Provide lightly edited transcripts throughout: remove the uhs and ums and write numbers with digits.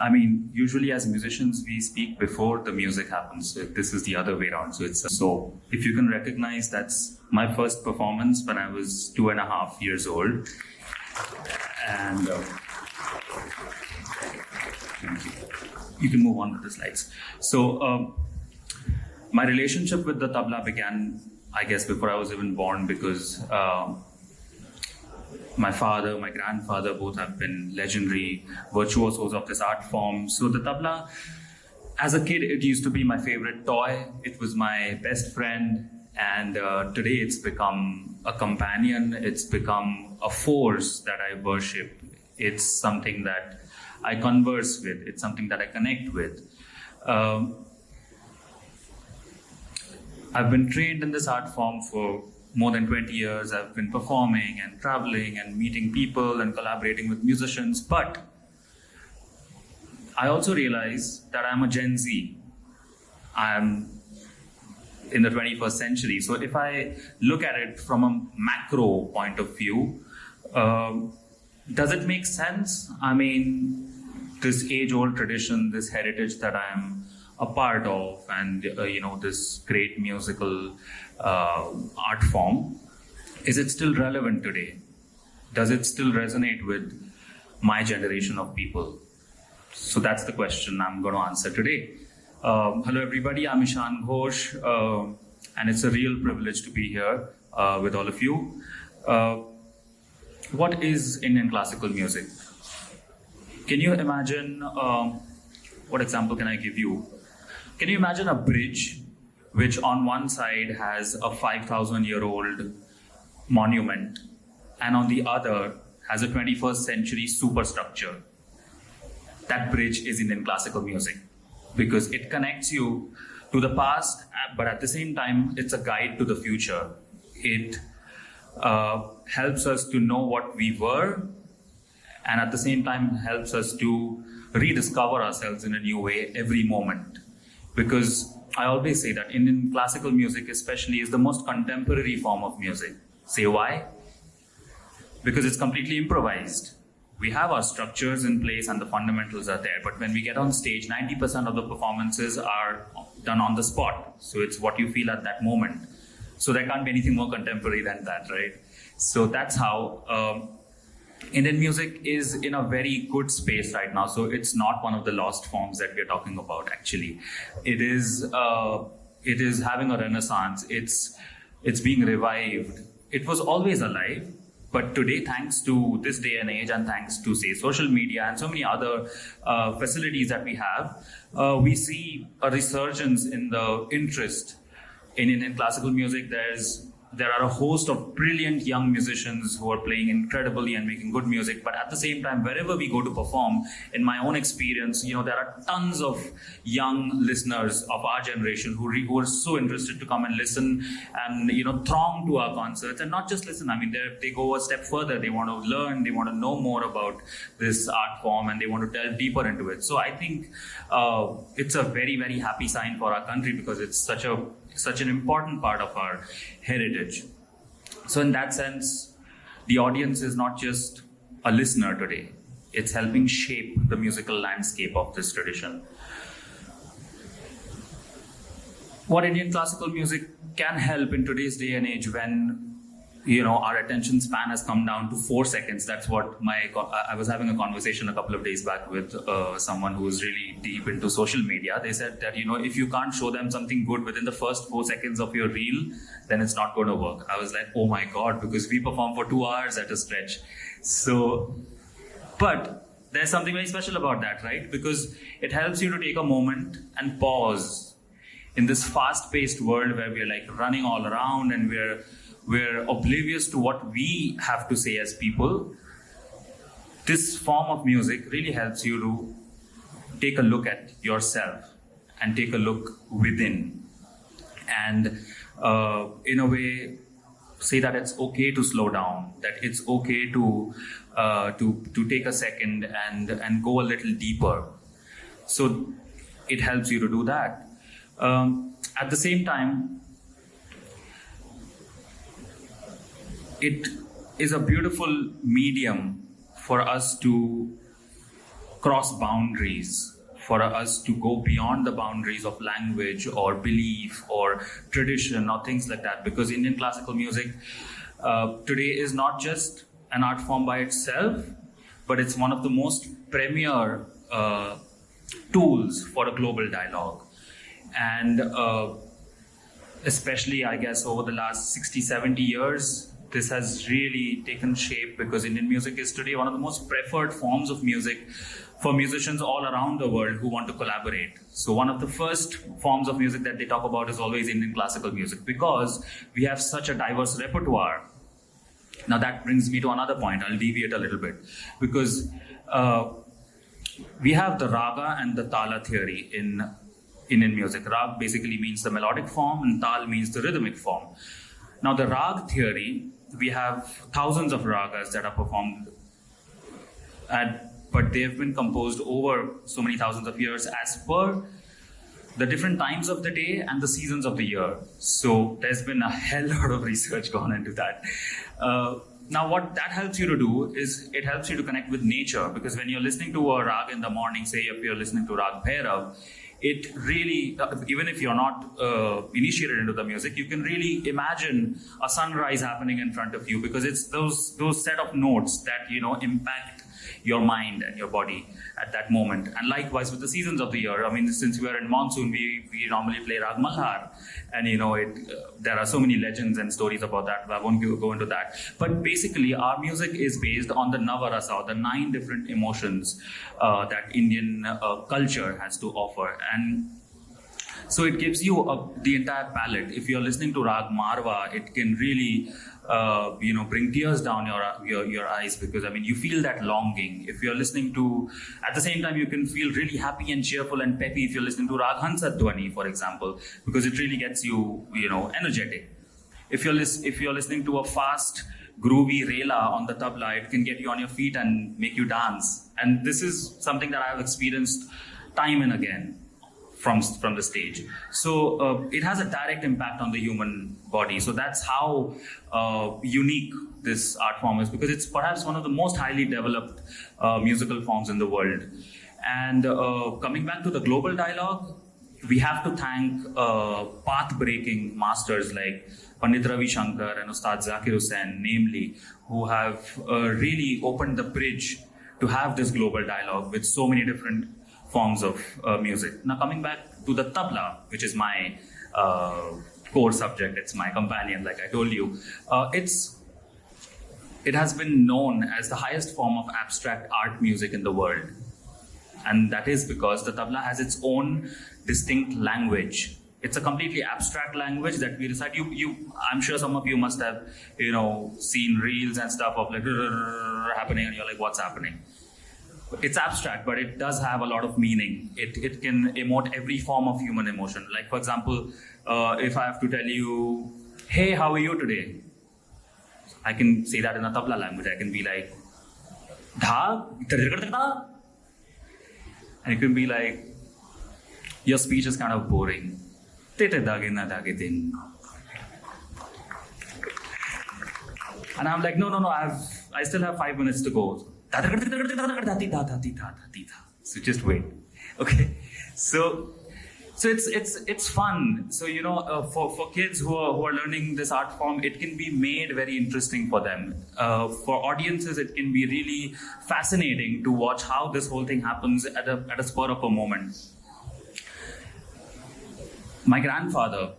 I mean, usually as musicians, we speak before the music happens. So this is the other way around. So if you can recognize, that's my first performance when I was 2.5 years old. And thank you. You can move on with the slides. So my relationship with the tabla began, I guess, before I was even born, because my father, my grandfather, both have been legendary virtuosos of this art form. So the tabla, as a kid, it used to be my favorite toy. It was my best friend. And today it's become a companion. It's become a force that I worship. It's something that I converse with. It's something that I connect with. I've been trained in this art form for more than 20 years. I've been performing and traveling and meeting people and collaborating with musicians. But I also realize that I'm a Gen Z. I'm in the 21st century. So if I look at it from a macro point of view, does it make sense? I mean, this age-old tradition, this heritage that I'm a part of, and this great musical art form, is it still relevant today? Does it still resonate with my generation of people? So that's the question I'm going to answer today. Hello everybody, I'm Ishaan Ghosh, and it's a real privilege to be here with all of you. What is Indian classical music? Can you imagine, what example can I give you? Can you imagine a bridge which on one side has a 5,000-year-old monument and on the other has a 21st century superstructure? That bridge is Indian classical music, because it connects you to the past, but at the same time, it's a guide to the future. It helps us to know what we were, and at the same time helps us to rediscover ourselves in a new way every moment. Because I always say that Indian classical music especially is the most contemporary form of music. Say why? Because it's completely improvised. We have our structures in place and the fundamentals are there, but when we get on stage, 90% of the performances are done on the spot. So it's what you feel at that moment. So there can't be anything more contemporary than that, right? So that's how Indian music is in a very good space right now. So it's not one of the lost forms that we're talking about, actually. It is having a renaissance. It's being revived. It was always alive. But today, thanks to this day and age, and thanks to, say, social media and so many other facilities that we have, we see a resurgence in the interest in Indian classical music. There are a host of brilliant young musicians who are playing incredibly and making good music. But at the same time, wherever we go to perform, in my own experience, there are tons of young listeners of our generation who are so interested to come and listen and, throng to our concerts. And not just listen, I mean, they go a step further. They want to learn, they want to know more about this art form, and they want to delve deeper into it. So I think it's a very, very happy sign for our country, because it's such an important part of our heritage. So in that sense, the audience is not just a listener today. It's helping shape the musical landscape of this tradition. What Indian classical music can help in today's day and age, when our attention span has come down to 4 seconds. That's what I was having a conversation a couple of days back with someone who was really deep into social media. They said that, if you can't show them something good within the first 4 seconds of your reel, then it's not going to work. I was like, oh my God, because we perform for 2 hours at a stretch. So, but there's something very special about that, right? Because it helps you to take a moment and pause in this fast-paced world where we're like running all around and we're oblivious to what we have to say as people. This form of music really helps you to take a look at yourself and take a look within, and in a way say that it's okay to slow down, that it's okay to take a second and go a little deeper. So it helps you to do that. At the same time, it is a beautiful medium for us to cross boundaries, for us to go beyond the boundaries of language or belief or tradition or things like that. Because Indian classical music today is not just an art form by itself, but it's one of the most premier tools for a global dialogue. And especially, I guess, over the last 60, 70 years, this has really taken shape, because Indian music is today one of the most preferred forms of music for musicians all around the world who want to collaborate. So one of the first forms of music that they talk about is always Indian classical music, because we have such a diverse repertoire. Now that brings me to another point. I'll deviate a little bit, because we have the Raga and the tala theory in Indian music. Rag basically means the melodic form, and tal means the rhythmic form. Now the Rag theory, we have thousands of ragas that are performed, but they have been composed over so many thousands of years as per the different times of the day and the seasons of the year. So there's been a hell lot of research gone into that. Now what that helps you to do is it helps you to connect with nature, because when you're listening to a rag in the morning, say if you're listening to Rag Bhairav, it really, even if you're not initiated into the music, you can really imagine a sunrise happening in front of you, because it's those set of notes that, you know, impact your mind and your body at that moment. And likewise with the seasons of the year. I mean, since we are in monsoon, we normally play Rag Malhar, and you know, there are so many legends and stories about that. I won't go into that. But basically, our music is based on the Navarasa, or the 9 different emotions that Indian culture has to offer. And so it gives you the entire palette. If you're listening to Rag Marwa, it can really bring tears down your eyes, because I mean, you feel that longing. If you're listening to, at the same time, you can feel really happy and cheerful and peppy if you're listening to Rag Hansadwani, for example, because it really gets you, energetic. If you're listening to a fast, groovy rela on the tabla, it can get you on your feet and make you dance. And this is something that I've experienced time and again from the stage. So it has a direct impact on the human body. So that's how unique this art form is, because it's perhaps one of the most highly developed musical forms in the world. And coming back to the global dialogue, we have to thank path-breaking masters like Pandit Ravi Shankar and Ustad Zakir Hussain, namely, who have really opened the bridge to have this global dialogue with so many different forms of music. Now coming back to the tabla, which is my core subject, it's my companion, like I told you. It has been known as the highest form of abstract art music in the world. And that is because the tabla has its own distinct language. It's a completely abstract language that we recite. I'm sure some of you must have, seen reels and stuff of like happening, and you're like, what's happening? It's abstract, but it does have a lot of meaning. It can emote every form of human emotion. Like, for example, if I have to tell you, hey, how are you today? I can say that in a tabla language. I can be like, dha, and it can be like, your speech is kind of boring. And I'm like, no, I still have 5 minutes to go. So just wait. Okay. So it's fun. So for kids who are learning this art form, it can be made very interesting for them. For audiences, it can be really fascinating to watch how this whole thing happens at a spur of a moment. My grandfather,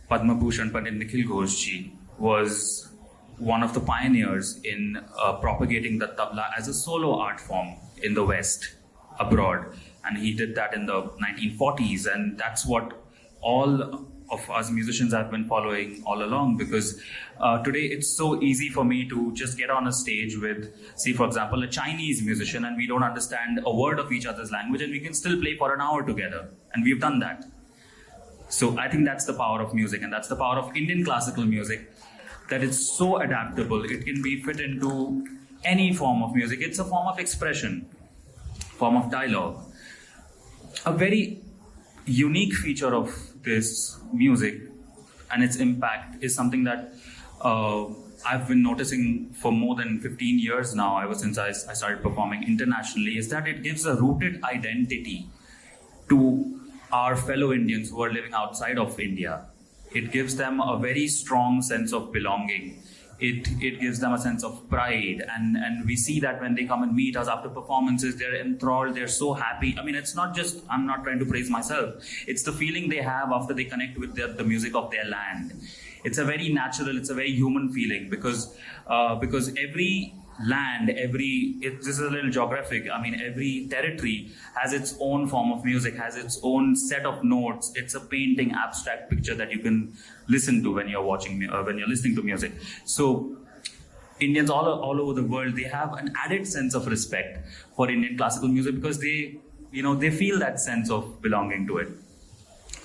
Padma Bhushan Pandit Nikhil Ghosh ji, was one of the pioneers in propagating the tabla as a solo art form in the West, abroad. And he did that in the 1940s. And that's what all of us musicians have been following all along, because today it's so easy for me to just get on a stage with, say, for example, a Chinese musician, and we don't understand a word of each other's language, and we can still play for an hour together. And we've done that. So I think that's the power of music, and that's the power of Indian classical music, that it's so adaptable. It can be fit into any form of music. It's a form of expression, form of dialogue. A very unique feature of this music and its impact is something that I've been noticing for more than 15 years now, ever since I started performing internationally, is that it gives a rooted identity to our fellow Indians who are living outside of India. It gives them a very strong sense of belonging. It gives them a sense of pride, and we see that when they come and meet us after performances, they're enthralled, they're so happy. I mean, it's not just, I'm not trying to praise myself, it's the feeling they have after they connect with the music of their land. It's a very natural, it's a very human feeling, because every land, this is a little geographic, I mean, every territory has its own form of music, has its own set of notes. It's a painting, abstract picture that you can listen to when you're when you're listening to music. So Indians all over the world, they have an added sense of respect for Indian classical music, because they feel that sense of belonging to it.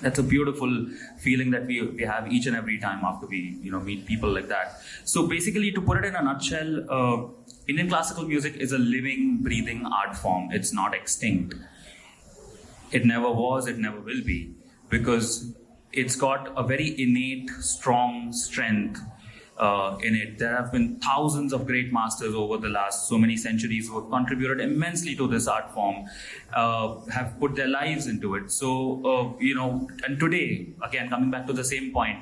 That's a beautiful feeling that we have each and every time after we meet people like that. So basically, to put it in a nutshell, Indian classical music is a living, breathing art form. It's not extinct. It never was, it never will be, because it's got a very innate, strong strength in it. There have been thousands of great masters over the last so many centuries who have contributed immensely to this art form, have put their lives into it. So, and today, again, coming back to the same point,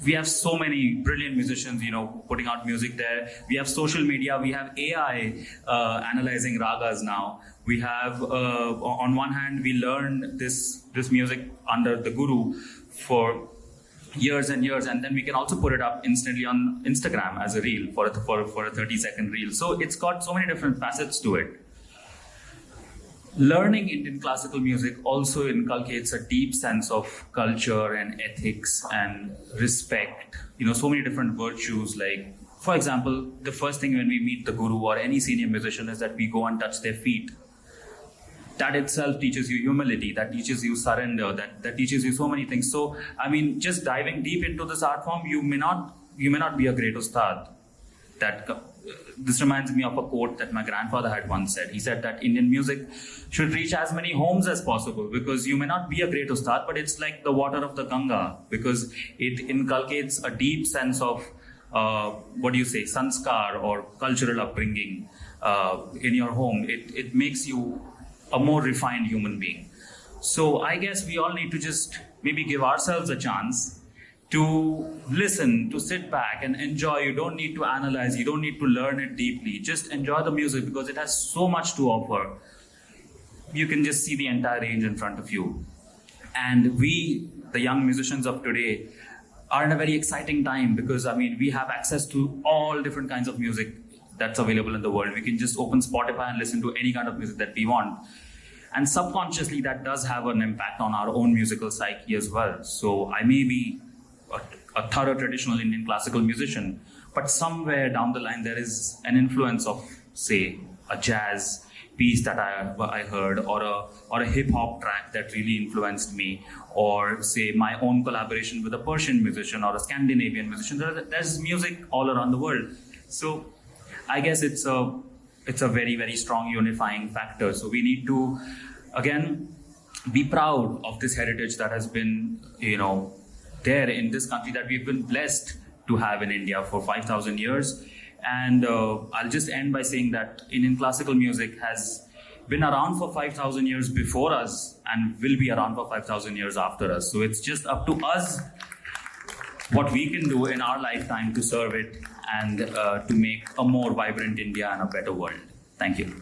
we have so many brilliant musicians, putting out music there. We have social media, we have AI analyzing ragas now. We have, on one hand, we learned this music under the guru for years and years, and then we can also put it up instantly on Instagram as a reel for a 30-second reel. So it's got so many different facets to it. Learning Indian classical music also inculcates a deep sense of culture and ethics and respect. So many different virtues. Like, for example, the first thing when we meet the guru or any senior musician is that we go and touch their feet. That itself teaches you humility, that teaches you surrender, that teaches you so many things. So, I mean, just diving deep into this art form, you may not be a great Ustad. This reminds me of a quote that my grandfather had once said. He said that Indian music should reach as many homes as possible, because you may not be a great Ustad, but it's like the water of the Ganga, because it inculcates a deep sense of, sanskar or cultural upbringing in your home. It makes you a more refined human being. So I guess we all need to just maybe give ourselves a chance to listen, to sit back and enjoy. You don't need to analyze, you don't need to learn it deeply. Just enjoy the music, because it has so much to offer. You can just see the entire range in front of you. And we, the young musicians of today, are in a very exciting time, because we have access to all different kinds of music that's available in the world. We can just open Spotify and listen to any kind of music that we want. And subconsciously, that does have an impact on our own musical psyche as well. So I may be a thorough traditional Indian classical musician, but somewhere down the line, there is an influence of, say, a jazz piece that I heard, or a hip-hop track that really influenced me, or say my own collaboration with a Persian musician or a Scandinavian musician. There's music all around the world. So I guess it's a very, very strong unifying factor. So we need to, again, be proud of this heritage that has been, there in this country, that we've been blessed to have in India for 5,000 years. And I'll just end by saying that Indian classical music has been around for 5,000 years before us and will be around for 5,000 years after us. So it's just up to us what we can do in our lifetime to serve it and to make a more vibrant India and a better world. Thank you.